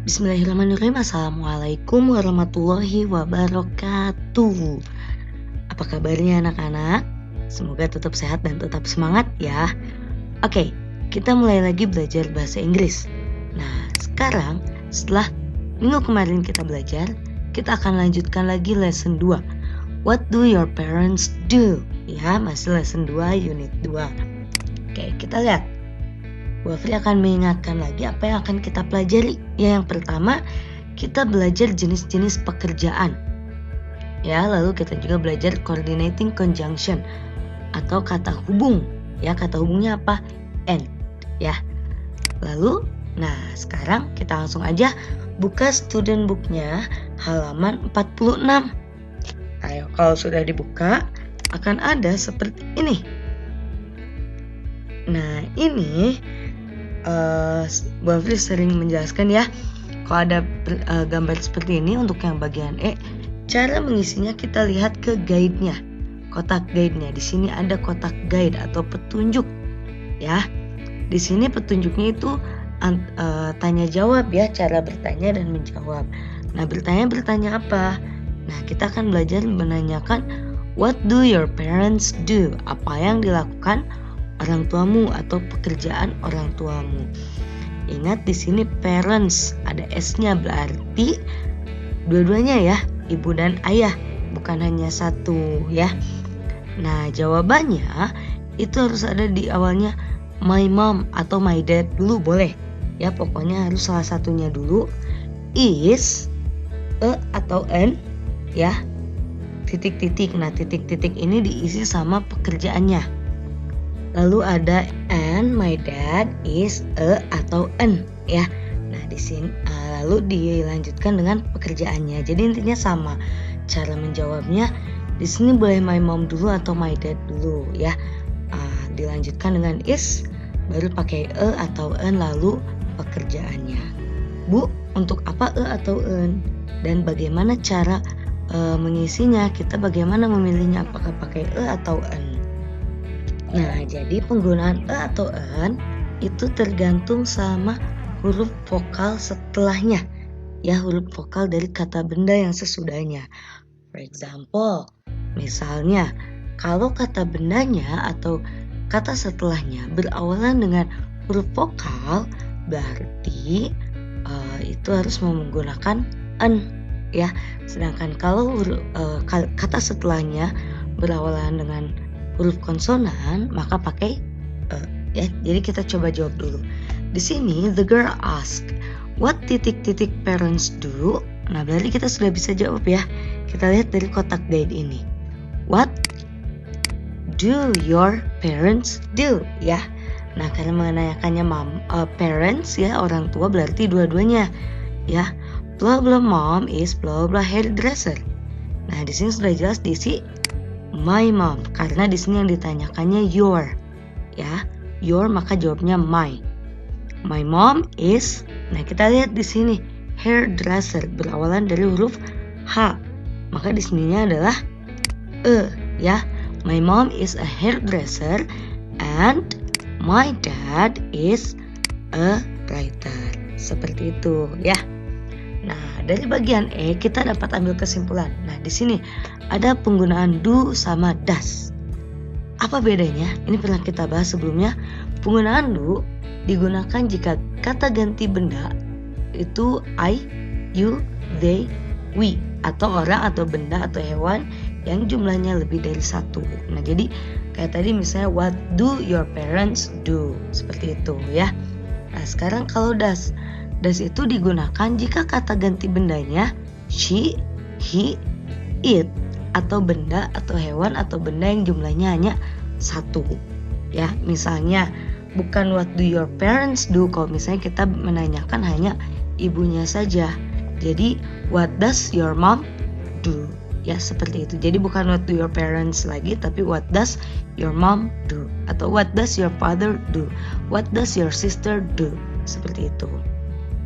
Bismillahirrahmanirrahim. Assalamualaikum warahmatullahi wabarakatuh. Apa kabarnya anak-anak? Semoga tetap sehat dan tetap semangat ya. Oke, kita mulai lagi belajar bahasa Inggris. Nah, sekarang setelah minggu kemarin kita belajar, kita akan lanjutkan lagi lesson 2. What do your parents do? Ya, masih lesson 2 unit 2. Oke, kita lihat. Bu Afri akan mengingatkan lagi apa yang akan kita pelajari. Ya, yang pertama, kita belajar jenis-jenis pekerjaan. Ya, lalu kita juga belajar coordinating conjunction atau kata hubung. Ya, kata hubungnya apa? And. Ya. Lalu, sekarang kita langsung aja buka student booknya halaman 46. Ayo, kalau sudah dibuka, akan ada seperti ini. Nah, ini Bu Afri sering menjelaskan ya, kalau ada gambar seperti ini untuk yang bagian E, cara mengisinya kita lihat ke guide-nya, kotak guide-nya. Di sini ada kotak guide atau petunjuk, ya. Di sini petunjuknya itu tanya jawab ya, cara bertanya dan menjawab. Nah, bertanya apa? Nah, kita akan belajar menanyakan what do your parents do? Apa yang dilakukan orang tuamu atau pekerjaan orang tuamu. Ingat di sini parents ada S-nya, berarti dua-duanya ya, ibu dan ayah, bukan hanya satu ya. Nah, jawabannya itu harus ada di awalnya my mom atau my dad dulu boleh. Ya, pokoknya harus salah satunya dulu. Is atau an ya. Titik-titik. Nah, titik-titik ini diisi sama pekerjaannya. Lalu ada and my dad is a atau an ya. Nah, di sini lalu dilanjutkan dengan pekerjaannya. Jadi intinya sama. Cara menjawabnya di sini boleh my mom dulu atau my dad dulu ya. Dilanjutkan dengan is, baru pakai atau an, lalu pekerjaannya. Bu, untuk apa atau an? Dan bagaimana cara mengisinya? Kita bagaimana memilihnya? Apakah pakai atau an? Nah, jadi penggunaan atau an itu tergantung sama huruf vokal setelahnya. Ya, huruf vokal dari kata benda yang sesudahnya. For example, misalnya kalau kata bendanya atau kata setelahnya berawalan dengan huruf vokal, berarti itu harus menggunakan an ya. Sedangkan kalau kata setelahnya berawalan dengan huruf konsonan, maka pakai ya. Jadi kita coba jawab dulu. Di sini the girl ask, what titik-titik parents do? Nah, berarti kita sudah bisa jawab ya. Kita lihat dari kotak guide ini. What do your parents do? Ya. Nah, karena menanyakannya parents ya, orang tua, berarti dua-duanya ya. Blah blah mom is blah blah hairdresser. Nah, di sini sudah jelas diisi my mom, karena di sini yang ditanyakannya your, ya, your, maka jawabnya my. My mom is, nah kita lihat di sini hairdresser berawalan dari huruf H, maka di sininya adalah ya. My mom is a hairdresser and my dad is a writer. Seperti itu ya. Nah, dari bagian E kita dapat ambil kesimpulan. Nah, di sini ada penggunaan do sama does. Apa bedanya? Ini pernah kita bahas sebelumnya. Penggunaan do digunakan jika kata ganti benda itu I, you, they, we, atau orang atau benda atau hewan yang jumlahnya lebih dari satu. Nah, jadi kayak tadi misalnya what do your parents do? Seperti itu ya. Nah, sekarang kalau does itu digunakan jika kata ganti bendanya she, he, it, atau benda atau hewan atau benda yang jumlahnya hanya satu. Ya, misalnya bukan what do your parents do, kalau misalnya kita menanyakan hanya ibunya saja. Jadi what does your mom do? Ya, seperti itu. Jadi bukan what do your parents lagi, tapi what does your mom do? Atau what does your father do? What does your sister do? Seperti itu.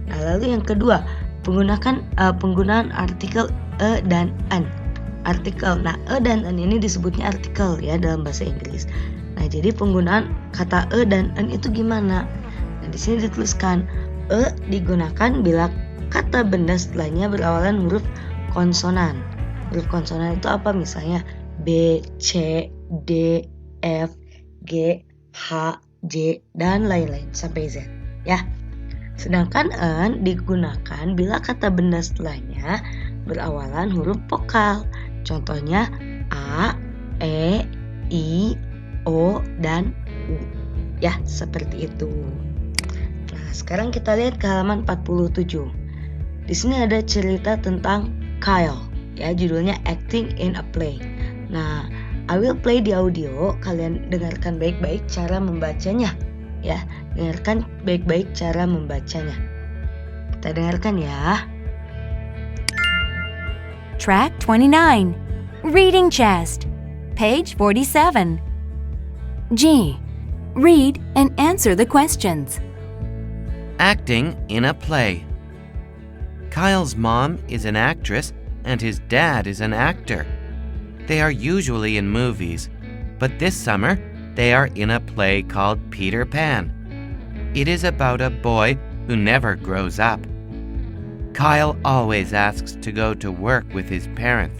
Nah, lalu yang kedua, penggunaan artikel dan an. Artikel. Nah, dan an ini disebutnya artikel ya dalam bahasa Inggris. Nah, jadi penggunaan kata dan an itu gimana? Nah, di sini dituliskan digunakan bila kata benda setelahnya berawalan huruf konsonan. Huruf konsonan itu apa? Misalnya B, C, D, F, G, H, J, dan lain-lain sampai Z. Ya. Sedangkan en digunakan bila kata benda setelahnya berawalan huruf vokal. Contohnya A, E, I, O, dan U. Ya, seperti itu. Nah, sekarang kita lihat ke halaman 47. Di sini ada cerita tentang Kyle, ya, judulnya Acting in a Play. Nah, I will play di audio, kalian dengarkan baik-baik cara membacanya, ya. Dengarkan baik-baik cara membacanya. Kita dengarkan ya. Track 29, Reading Chest, page 47. G. Read and answer the questions. Acting in a play. Kyle's mom is an actress and his dad is an actor. They are usually in movies, but this summer they are in a play called Peter Pan. It is about a boy who never grows up. Kyle always asks to go to work with his parents.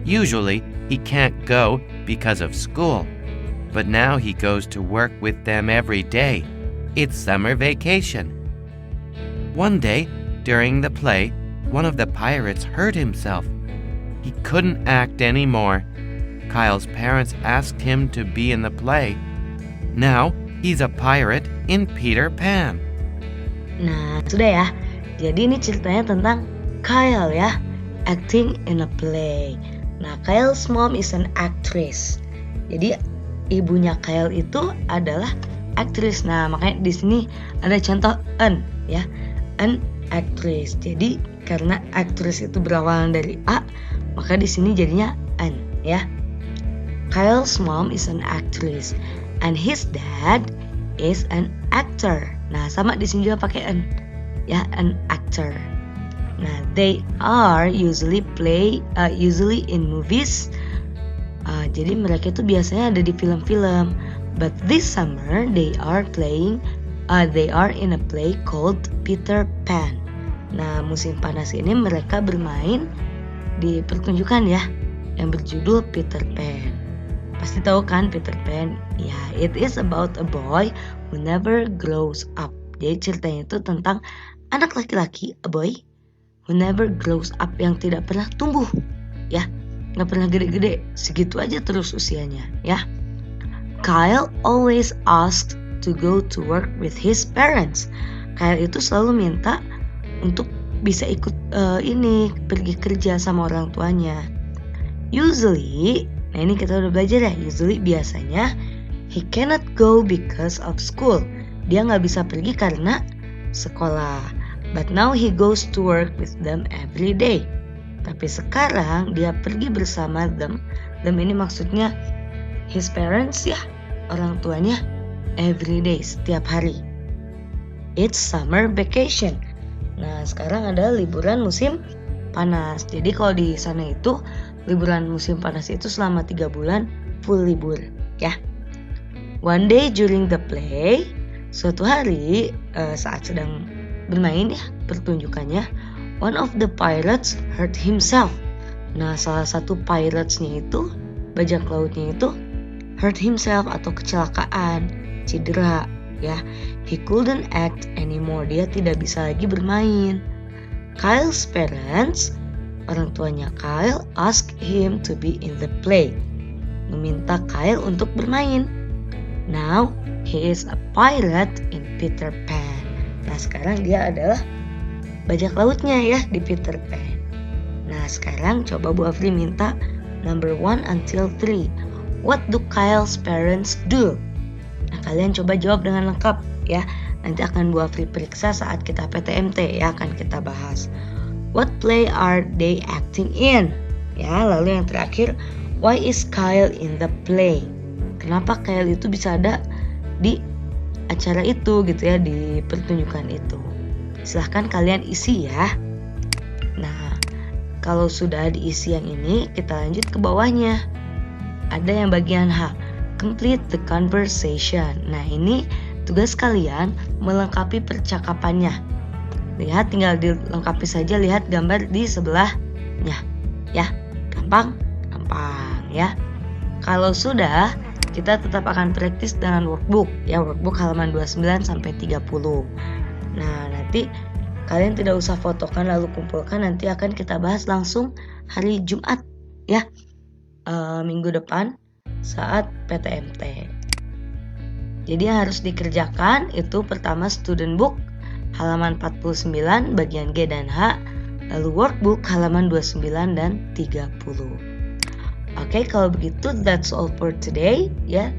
Usually he can't go because of school, but now he goes to work with them every day. It's summer vacation. One day, during the play, one of the pirates hurt himself. He couldn't act anymore. Kyle's parents asked him to be in the play. Now, he's a pirate in Peter Pan. Nah, sudah ya. Jadi ini ceritanya tentang Kyle ya, acting in a play. Nah, Kyle's mom is an actress. Jadi ibunya Kyle itu adalah aktris. Nah, makanya di sini ada contoh an ya, an actress. Jadi karena aktris itu berawalan dari A, maka di sini jadinya an ya. Kyle's mom is an actress and his dad is an actor. Nah, sama di sini juga pakai an ya, an actor. Nah, they are usually in movies. Jadi mereka itu biasanya ada di film-film. But this summer they are in a play called Peter Pan. Nah, musim panas ini mereka bermain di pertunjukan ya yang berjudul Peter Pan. Pasti tahu kan Peter Pan? Ya, it is about a boy who never grows up. Jadi ceritanya itu tentang anak laki-laki, a boy who never grows up, yang tidak pernah tumbuh, ya, nggak pernah gede-gede, segitu aja terus usianya, ya. Kyle always asked to go to work with his parents. Kyle itu selalu minta untuk bisa ikut pergi kerja sama orang tuanya. Usually, nah ini kita udah belajar ya. Usually biasanya he cannot go because of school. Dia nggak bisa pergi karena sekolah. But now he goes to work with them every day. Tapi sekarang dia pergi bersama them. Them ini maksudnya his parents ya, orang tuanya, every day, setiap hari. It's summer vacation. Nah, sekarang ada liburan musim panas. Jadi kalau di sana itu liburan musim panas itu selama 3 bulan full libur, ya. One day during the play, suatu hari saat sedang bermain ya pertunjukannya, one of the pirates hurt himself. Nah, salah satu piratesnya itu, bajak lautnya itu hurt himself atau kecelakaan, cedera, ya. He couldn't act anymore. Dia tidak bisa lagi bermain. Kyle's parents, orang tuanya Kyle, asked him to be in the play. Meminta Kyle untuk bermain. Now, he is a pirate in Peter Pan. Nah, sekarang dia adalah bajak lautnya ya di Peter Pan. Nah, sekarang coba Bu Afri minta number 1 until 3. What do Kyle's parents do? Nah, kalian coba jawab dengan lengkap ya. Nanti akan Bu Afri periksa saat kita PTMT ya, akan kita bahas. What play are they acting in? Ya, lalu yang terakhir, why is Kyle in the play? Kenapa Kyle itu bisa ada di acara itu gitu ya, di pertunjukan itu. Silahkan kalian isi ya. Nah, kalau sudah diisi yang ini, kita lanjut ke bawahnya. Ada yang bagian H, complete the conversation. Nah, ini Tugas kalian melengkapi percakapannya. Lihat, tinggal dilengkapi saja, lihat gambar di sebelahnya. Ya, gampang ya. Kalau sudah, kita tetap akan praktis dengan workbook. Ya, workbook halaman 29 sampai 30. Nah, nanti kalian tidak usah fotokan lalu kumpulkan, nanti akan kita bahas langsung hari Jumat ya, minggu depan saat PTMT. Jadi yang harus dikerjakan itu pertama student book halaman 49 bagian G dan H, lalu workbook halaman 29 dan 30. Oke, kalau begitu that's all for today ya.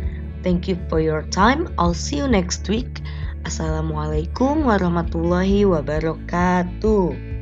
Thank you for your time. I'll see you next week. Assalamualaikum warahmatullahi wabarakatuh.